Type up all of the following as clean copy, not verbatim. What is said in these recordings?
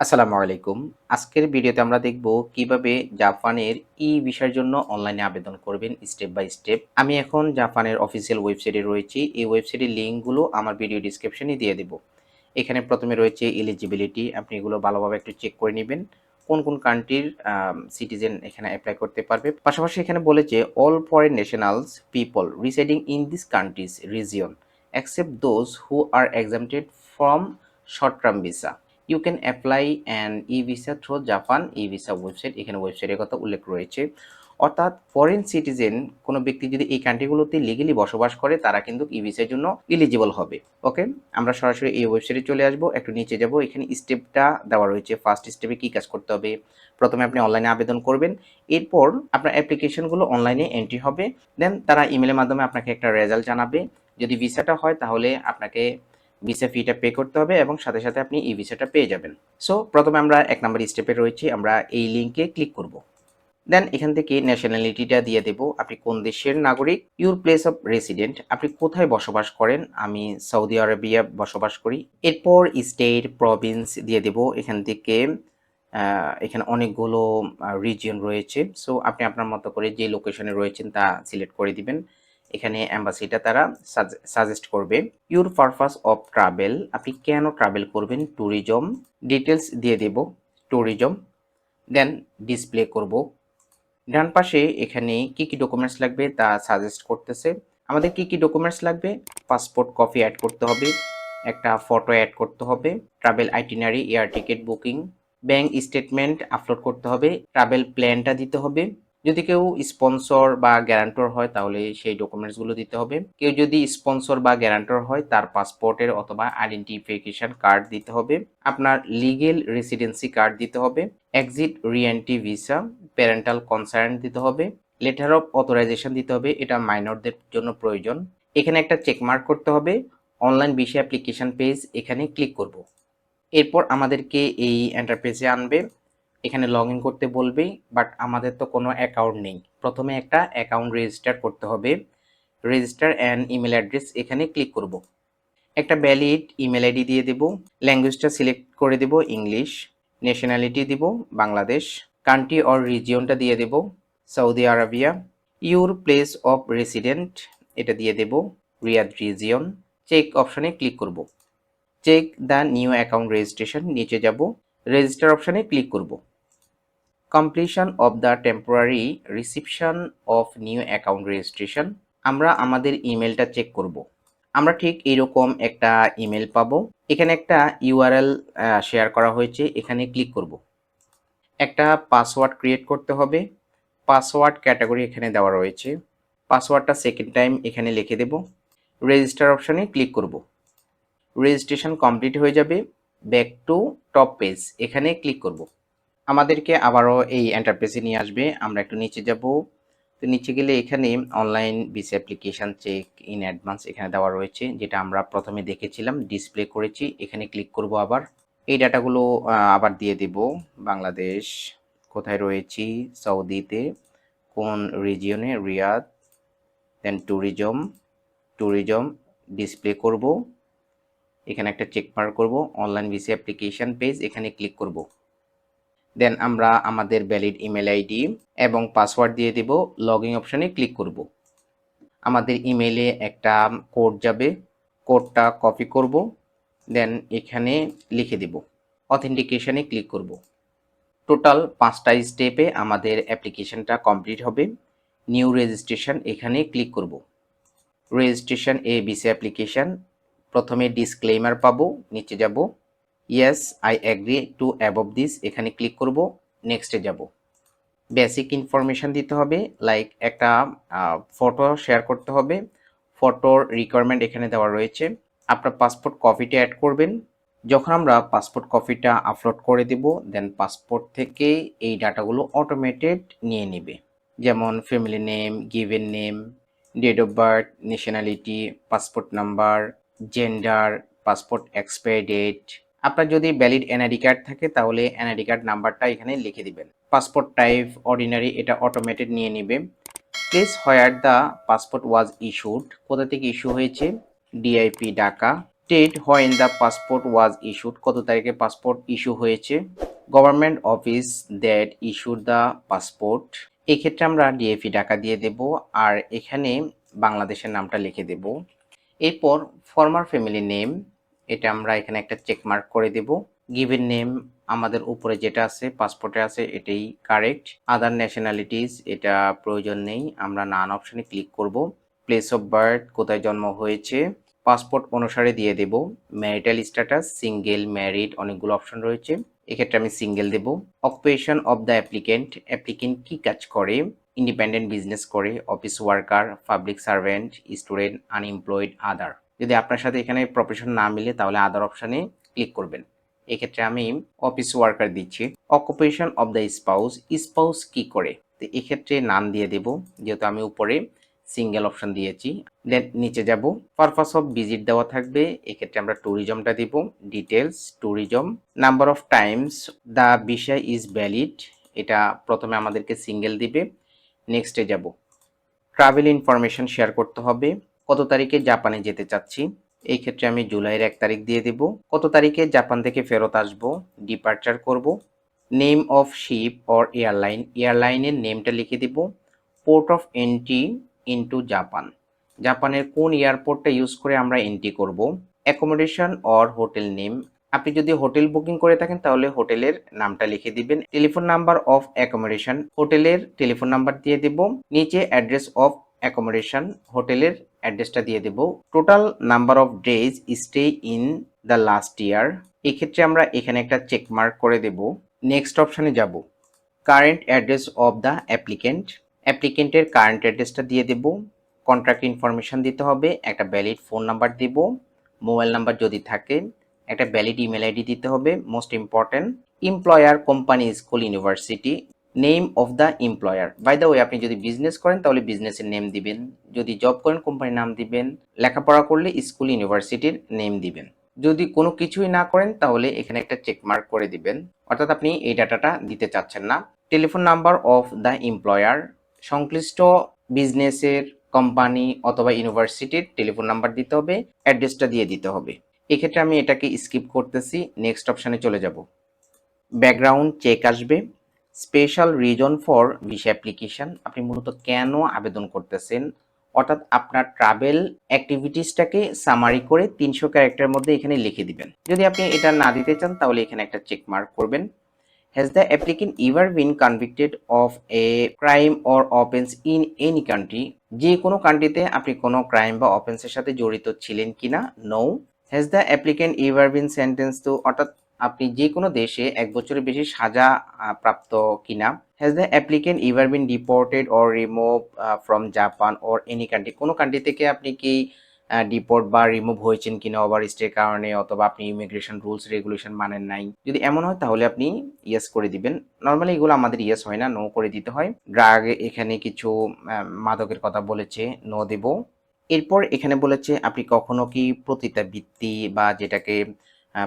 আসসালামু আলাইকুম। আজকের ভিডিওতে আমরা দেখব কিভাবে জাপানের ই-ভিসার জন্য অনলাইনে আবেদন করবেন স্টেপ বাই স্টেপ। আমি এখন জাপানের অফিসিয়াল ওয়েবসাইটে রয়েছি। এই ওয়েবসাইটের লিঙ্কগুলো আমার ভিডিও ডেসক্রিপশনে দিয়ে দেব। এখানে প্রথমে রয়েছে এলিজিবিলিটি, আপনি এগুলো ভালোভাবে একটু চেক করে নিবেন। কোন কোন কান্ট্রির সিটিজেন এখানে অ্যাপ্লাই করতে পারবে। পাশাপাশি এখানে বলেছে all foreign nationals people residing in this countries region except those who are exempted from short term visa you can apply an e visa through Japan e visa website. এখানে ওয়েবসাইটের কথা উল্লেখ রয়েছে। অর্থাৎ ফরেন সিটিজেন কোনো ব্যক্তি যদি এই কান্ট্রিগুলোতে লিগেলি বসবাস করে তারা কিন্তু ই ভিসার জন্য এলিজিবল হবে। ওকে, আমরা সরাসরি এই ওয়েবসাইটে চলে আসবো, একটু নিচে যাব। এখানে স্টেপটা দেওয়া রয়েছে। ফার্স্ট স্টেপে কী কাজ করতে হবে, প্রথমে আপনি অনলাইনে আবেদন করবেন, এরপর আপনার অ্যাপ্লিকেশনগুলো অনলাইনে এন্ট্রি হবে, দেন তারা ইমেলের মাধ্যমে আপনাকে একটা রেজাল্ট জানাবে। যদি ভিসাটা হয় তাহলে আপনাকে ভিসা ফিটা পে করতে হবে এবং সাথে সাথে আপনি ই ভিসাটা পেয়ে যাবেন। সো প্রথমে আমরা ১ নম্বর স্টেপে রয়েছি, আমরা এই লিঙ্কে ক্লিক করব। দেন এখান থেকে ন্যাশনালিটিটা দিয়ে দেব, আপনি কোন দেশের নাগরিক, ইউর প্লেস অফ রেসিডেন্ট, আপনি কোথায় বসবাস করেন। আমি সৌদি আরবিয়া বসবাস করি। এরপর স্টেট প্রভিন্স দিয়ে দেব। এখান থেকে এখানে অনেকগুলো রিজিয়ন রয়েছে। সো আপনি আপনার মতো করে যে লোকেশনে রয়েছেন তা সিলেক্ট করে দিবেন। এখানে অ্যাম্বাসিটা তারা সাজেস্ট করবে। ইউর পারপাস অফ ট্রাভেল, আপনি কেন ট্রাভেল করবেন, ট্যুরিজম, ডিটেলস দিয়ে দেব ট্যুরিজম। দেন ডিসপ্লে করব। ডান পাশে এখানে কি কি ডকুমেন্টস লাগবে তা সাজেস্ট করতেছে। আমাদের কি কি ডকুমেন্টস লাগবে, পাসপোর্ট কপি অ্যাড করতে হবে, একটা ফটো অ্যাড করতে হবে, travel itinerary air ticket booking, bank statement upload করতে হবে, ট্রাভেল প্ল্যানটা দিতে হবে। যদি কেউ স্পন্সর বা গ্যারান্টর হয় তাহলে সেই ডকুমেন্টসগুলো দিতে হবে। কেউ যদি স্পন্সর বা গ্যারান্টর হয় তার পাসপোর্টের অথবা আইডেন্টিফিকেশন কার্ড দিতে হবে, আপনার লিগেল রেসিডেন্সি কার্ড দিতে হবে, exit re-entry visa, parental concern দিতে হবে, লেটার অফ অথরাইজেশন দিতে হবে, এটা মাইনরদের জন্য প্রয়োজন। এখানে একটা চেকমার্ক করতে হবে, অনলাইন ভিসা অ্যাপ্লিকেশন পেজ, এখানে ক্লিক করব। এরপর আমাদেরকে এই ইন্টারফেসে আনবে, এখানে লগ ইন করতে বলবে, বাট আমাদের তো কোনো অ্যাকাউন্ট নেই। প্রথমে একটা অ্যাকাউন্ট রেজিস্টার করতে হবে। রেজিস্টার অ্যান্ড ইমেল অ্যাড্রেস, এখানে ক্লিক করব। একটা ভ্যালিড ইমেল আইডি দিয়ে দেব, ল্যাঙ্গুয়েজটা সিলেক্ট করে দেব ইংলিশ, ন্যাশনালিটি দিব বাংলাদেশ, কান্ট্রি অর রিজিয়নটা দিয়ে দেব Saudi Arabia, your place of resident এটা দিয়ে দেব রিয়াদ রিজিয়ন। চেক অপশানে ক্লিক করব। Check the new account registration, নিচে যাব, রেজিস্টার অপশানে ক্লিক করব। Completion of the temporary reception of new account registration, আমরা আমাদের ইমেলটা চেক করব। আমরা ঠিক এরকম একটা ইমেল পাবো। এখানে একটা ইউআরএল শেয়ার করা হয়েছে, এখানে ক্লিক করব। একটা পাসওয়ার্ড ক্রিয়েট করতে হবে। পাসওয়ার্ড ক্যাটাগরি এখানে দেওয়া রয়েছে। পাসওয়ার্ডটা সেকেন্ড টাইম এখানে লিখে দেব। রেজিস্টার অপশানে ক্লিক করব। রেজিস্ট্রেশন কমপ্লিট হয়ে যাবে। ব্যাক টু টপ পেজ, এখানে ক্লিক করব। আমাদেরকে আবারও এই ইন্টারফেসে নিয়ে আসবে। আমরা একটু নিচে যাব। তো নিচে গেলে এখানে online visa application check in advance এখানে দেওয়া রয়েছে, যেটা আমরা প্রথমে দেখেছিলাম, ডিসপ্লে করেছি। এখানে ক্লিক করব। আবার এই ডাটাগুলো আবার দিয়ে দেব। বাংলাদেশ, কোথায় রয়েছি, সৌদিতে, কোন রিজিয়নে, রিয়াদ, দেন ট্যুরিজম, ট্যুরিজম ডিসপ্লে করব। এখানে একটা চেক মার্ক করব, অনলাইন ভিসা অ্যাপ্লিকেশন পেজ, এখানে ক্লিক করব। দেন আমরা আমাদের ভ্যালিড ইমেল আইডি এবং পাসওয়ার্ড দিয়ে দেব, লগ ইন অপশানে ক্লিক করব। আমাদের ইমেলে একটা কোড যাবে, কোডটা কপি করব, দেন এখানে লিখে দেব, অথেন্টিকেশনে ক্লিক করব। টোটাল 5টা স্টেপে আমাদের অ্যাপ্লিকেশনটা কমপ্লিট হবে। নিউ রেজিস্ট্রেশন, এখানে ক্লিক করব। রেজিস্ট্রেশন এ ভিসা অ্যাপ্লিকেশন, প্রথমে ডিসক্লেইমার পাবো, নিচে যাব, yes I agree to above this, এখানে ক্লিক করব। নেক্সটে যাব। বেসিক ইনফরমেশান দিতে হবে, লাইক একটা ফটো শেয়ার করতে হবে। ফটোর রিকোয়ারমেন্ট এখানে দেওয়া রয়েছে। আপনার পাসপোর্ট কপিটা অ্যাড করবেন। যখন আমরা পাসপোর্ট কপিটা আপলোড করে দেব, দেন পাসপোর্ট থেকে এই ডাটাগুলো অটোমেটেড নিয়ে নেবে, যেমন family name, given name, date of birth, nationality, passport number, gender, passport expiry date. আপনার যদি ভ্যালিড এনআইডি কার্ড থাকে তাহলে এনআইডি কার্ড নাম্বারটা এখানে লিখে দিবেন। পাসপোর্ট টাইপ অর্ডিনারি, এটা অটোমেটেড নিয়ে নেবে। Place where the passport was issued, কোথা থেকে ইস্যু হয়েছে, DIP Dhaka, date when the passport was issued, কত তারিখে পাসপোর্ট ইস্যু হয়েছে। Government office that issued the passport, এক্ষেত্রে আমরা ডিএফই ঢাকা দিয়ে দেব আর এখানে বাংলাদেশের নামটা লিখে দেব। এরপর ফর্মার ফ্যামিলি নেম, এটা আমরা এখানে একটা চেক মার্ক করে দেব। গিভেন নেম আমাদের উপরে যেটা আছে পাসপোর্টে আছে এটাই কারেক্ট। আদার ন্যাশনালিটিস এটা প্রয়োজন নেই, আমরা নান অপশনে ক্লিক করব। প্লেস অফ বার্থ কোথায় জন্ম হয়েছে পাসপোর্ট অনুসারে দিয়ে দেব। ম্যারিটাল স্ট্যাটাস সিঙ্গেল ম্যারিড অনেকগুলো অপশন রয়েছে, এক্ষেত্রে আমি সিঙ্গেল দেব। Occupation of the applicant, applicant কি কাজ করে, ইন্ডিপেন্ডেন্ট বিজনেস করে, office worker, public servant, student, unemployed, other. যদি আপনার সাথে এখানে প্রফেশন না মিলে তাহলে আদার অপশানে ক্লিক করবেন। এক্ষেত্রে আমি অফিস ওয়ার্কার দিচ্ছি। Occupation of the spouse, spouse কি করে, তো এক্ষেত্রে নাম দিয়ে দেব যেহেতু আমি উপরে সিঙ্গেল অপশন দিয়েছি। দেন নিচে যাব, পারপাস অফ ভিজিট দেওয়া থাকবে, এক্ষেত্রে আমরা ট্যুরিজমটা দিব। Details tourism, number of Times the visa is valid, এটা প্রথমে আমাদেরকে সিঙ্গেল দিবে। নেক্সটে যাব, ট্রাভেল ইনফরমেশন শেয়ার করতে হবে, কত তারিখে জাপানে যেতে চাচ্ছি, এই ক্ষেত্রে আমি জুলাইয়ের 1 তারিখ দিয়ে দেব। কত তারিখে জাপান থেকে ফেরত আসব, ডিপার্চার করব। Name of ship or airline, এয়ারলাইনের নেমটা লিখে দিব। Port of entry into Japan, জাপানের কোন এয়ারপোর্টটা ইউজ করে আমরা এন্ট্রি করব। অ্যাকোমোডেশন অর হোটেল নেম, আপনি যদি হোটেল বুকিং করে থাকেন তাহলে হোটেলের নামটা লিখে দিবেন। টেলিফোন নাম্বার অফ অ্যাকোমোডেশন, হোটেলের টেলিফোন নাম্বার দিয়ে দেব। নিচে অ্যাড্রেস অফ অ্যাকোমোডেশন, হোটেলের অ্যাড্রেসটা দিয়ে দেব। Total number of days stay in the last year, এক্ষেত্রে আমরা এখানে একটা চেক মার্ক করে দেব। নেক্সট অপশনে যাব, current address of the applicant, অ্যাপ্লিকেন্টের কারেন্ট অ্যাড্রেসটা দিয়ে দেব। কন্ট্যাক্ট ইনফরমেশন দিতে হবে, একটা ভ্যালিড ফোন নাম্বার দিব, মোবাইল নাম্বার যদি থাকে, একটা ভ্যালিড ইমেল আইডি দিতে হবে most important. Employer company school university, name of the employer, by the way আপনি যদি বিজনেস করেন তাহলে বিজনেসের নেম দিবেন, যদি জব করেন কোম্পানির নাম দিবেন, লেখাপড়া করলে স্কুল ইউনিভার্সিটির নেম দিবেন। যদি কোনো কিছুই না করেন তাহলে এখানে একটা চেক মার্ক করে দিবেন, অর্থাৎ আপনি এই ডাটাটা দিতে চাচ্ছেন না। Telephone number of the employer, সংশ্লিষ্ট বিজনেসের কোম্পানি অথবা ইউনিভার্সিটির টেলিফোন নাম্বার দিতে হবে, অ্যাড্রেসটা দিয়ে দিতে হবে। এক্ষেত্রে আমি এটাকে স্কিপ করতেছি, নেক্সট অপশানে চলে যাব। ব্যাকগ্রাউন্ড চেক আসবে। Special reason for visa application, আপনি মূলত কেন আবেদন করতেছেন, অর্থাৎ আপনার ট্রাভেল অ্যাক্টিভিটিসটাকে সামারি করে 300 ক্যারেক্টারের মধ্যে এখানে লিখে দিবেন। যদি আপনি এটা না দিতে চান তাহলে এখানে একটা চেক মার্ক করবেন। Has the applicant ever bin convicted of a crime or offence in any country, যে কোনো কান্ট্রিতে আপনি কোনো ক্রাইম বা অফেন্সের সাথে জড়িত ছিলেন কিনা, no. Has the applicant ever been sentence to, অর্থাৎ আপনি যে কোনো দেশে 1 বছরের বেশি সাজা প্রাপ্ত কিনা। Has the applicant ever bin deported or remove from Japan or any country, কোনো কান্ট্রি থেকে আপনি কি ডিপোর্ট বা রিমুভ হয়েছেন কিনা ওভার স্টের কারণে, অথবা আপনি ইমিগ্রেশন রুলস রেগুলেশন মানেন নাই, যদি এমন হয় তাহলে আপনি ইয়েস করে দিবেন। নর্মালি এগুলো আমাদের ইয়েস হয় না, নো করে দিতে হয়। ড্রাগ এখানে কিছু মাদকের কথা বলেছে, নো দেব। এরপর এখানে বলেছে আপনি কখনো কি পতিতাবৃত্তি বা যেটাকে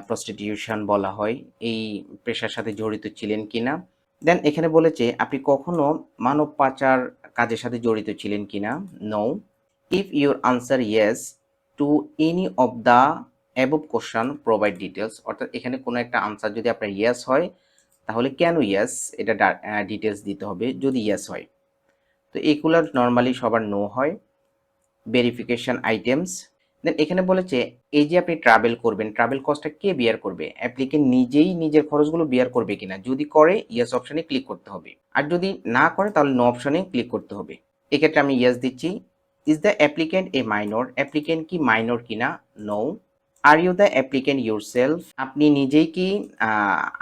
প্রস্টিটিউশন বলা হয় এই পেশার সাথে জড়িত ছিলেন কিনা। দেন এখানে বলেছে আপনি কখনো মানব পাচার কাজের সাথে জড়িত ছিলেন কিনা, no. If your answer yes to any of the above question provide details, অর্থাৎ এখানে কোনো একটা আনসার যদি আপনার ইয়েস হয় তাহলে কেন ইয়েস এটা ডিটেলস দিতে হবে যদি ইয়েস হয়। তো এগুলো নর্মালি সবার নো হয়। ভেরিফিকেশন আইটেমস, দেন এখানে বলেছে এই যে আপনি ট্রাভেল করবেন, ট্রাভেল কস্টটা কে বিয়ার করবে, অ্যাপ্লিকেন্ট নিজেই নিজের খরচগুলো বিয়ার করবে কিনা, যদি করে ইয়েস অপশনে ক্লিক করতে হবে, আর যদি না করে তাহলে নো অপশনে ক্লিক করতে হবে। এক্ষেত্রে আমি ইয়েস দিচ্ছি। Is the applicant a minor, applicant কি মাইনর কিনা, no. Are you the applicant yourself, আপনি নিজেই কি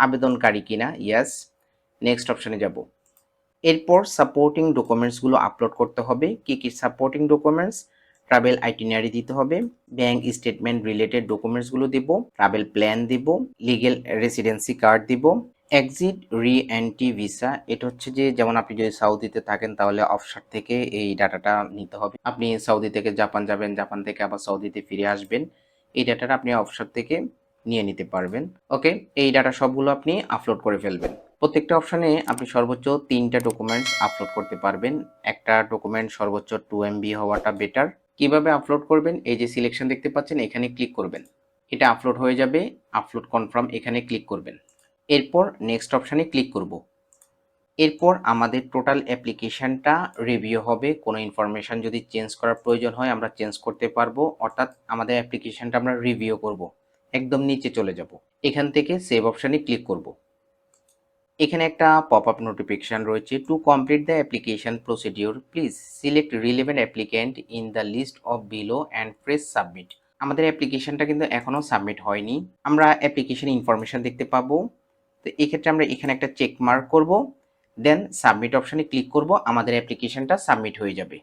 আবেদনকারী কিনা, ইয়েস। নেক্সট অপশনে যাব। এরপর সাপোর্টিং ডকুমেন্টসগুলো আপলোড করতে হবে, কি কি সাপোর্টিং ডকুমেন্টস, ট্রাভেল আইটিনারি দিতে হবে, ব্যাংক স্টেটমেন্ট রিলেটেড ডকুমেন্টসগুলো দিব, ট্রাভেল প্ল্যান দিব, লিগেল রেসিডেন্সি কার্ড দিব, এক্সিট রি এন্ট্রি ভিসা, এটা হচ্ছে যে যেমন আপনি যদি সৌদিতে থাকেন তাহলে অফশোর থেকে এই ডাটাটা নিতে হবে, আপনি সৌদি থেকে জাপান যাবেন, জাপান থেকে আবার সৌদিতে ফিরে আসবেন, এই ডাটাটা আপনি অফশোর থেকে নিয়ে নিতে পারবেন। ওকে, এই ডাটা সবগুলো আপনি আপলোড করে ফেলবেন। প্রত্যেকটা অপশানে আপনি সর্বোচ্চ 3টা ডকুমেন্টস আপলোড করতে পারবেন, একটা ডকুমেন্ট সর্বোচ্চ 2 MB হওয়াটা বেটার। কিভাবে আপলোড করবেন, এই যে সিলেকশন দেখতে পাচ্ছেন এখানে ক্লিক করবেন। এটা আপলোড হয়ে যাবে। আপলোড কনফার্ম এখানে ক্লিক করবেন। এরপর নেক্সট অপশানে ক্লিক করব। এরপর আমাদের টোটাল অ্যাপ্লিকেশনটা রিভিউ হবে। কোনো ইনফরমেশন যদি চেঞ্জ করার প্রয়োজন হয় আমরা চেঞ্জ করতে পারবো, অর্থাৎ আমাদের অ্যাপ্লিকেশনটা আমরা রিভিউ করব। একদম নিচে চলে যাব, এখান থেকে সেভ অপশানে ক্লিক করব। এখানে একটা পপ আপ নোটিফিকেশন রয়েছে, to complete the application procedure please select relevant applicant in the list of below and press submit. আমাদের অ্যাপ্লিকেশনটা কিন্তু এখনও সাবমিট হয়নি, আমরা অ্যাপ্লিকেশন ইনফরমেশন দেখতে পাবো। তো এক্ষেত্রে আমরা এখানে একটা চেক মার্ক করব, দেন সাবমিট অপশানে ক্লিক করব, আমাদের অ্যাপ্লিকেশনটা সাবমিট হয়ে যাবে।